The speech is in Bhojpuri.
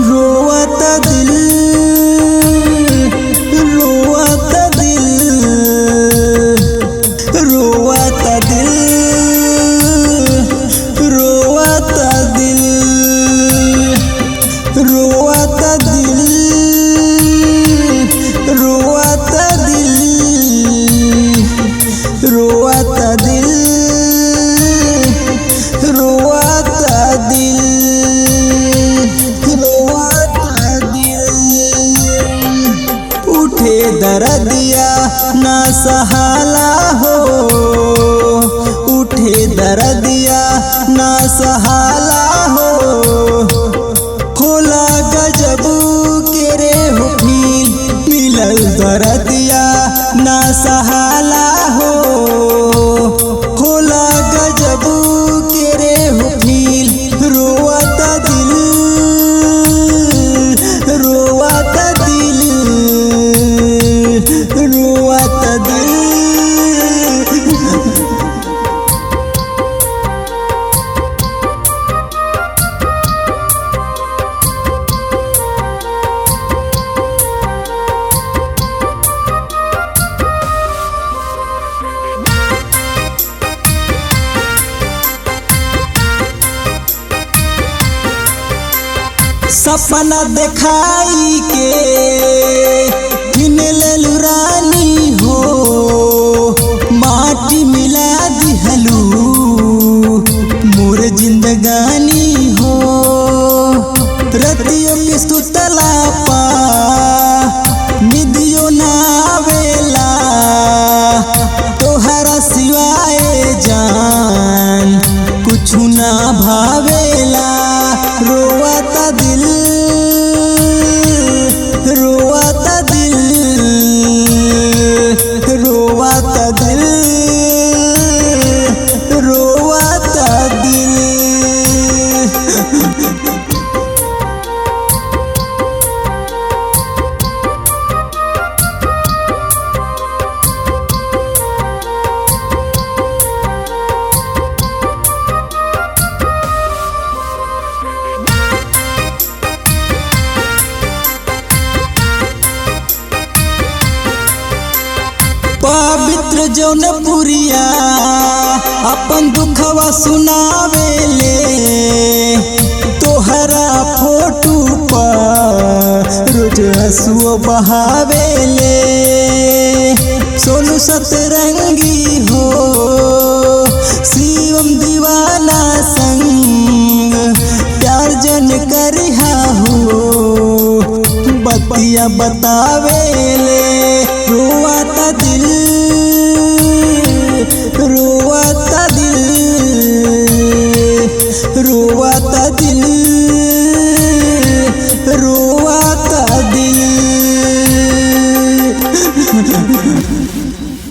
रोवता दिल रोवता दिल रोवता दिल रोवता दिल रोवता दिल रोवता दिल रोवता दिल रोवता दिल उठे दर्दिया ना सहाला हो, उठे दर्दिया ना सहाला हो, होला गजब के रे हो फील मिलल दर्दिया ना सहाला हो, होला गजब के रे हो फील रोवता दिल रोवता दिल रोवता दिल। सपना देखाई के किन लेलु रानी हो, माटी मिला दिहलू मोर जिंदगानी हो, रतियों के सुतला पा निदियो ना आवेला तोहरा सिवाय जान कुछु ना भावेला रोवता दिल रोवता दिल रोवता दिल रोवता दिल। पवित्र जौनपुरिया अपन दुखवा सुनावेले तोहरा फोटो पर रोज हंसुओ बहावेले, सोनू सतरंगी हो शिवम दीवाना संग प्यार जन करिहा हो बतिया बतावे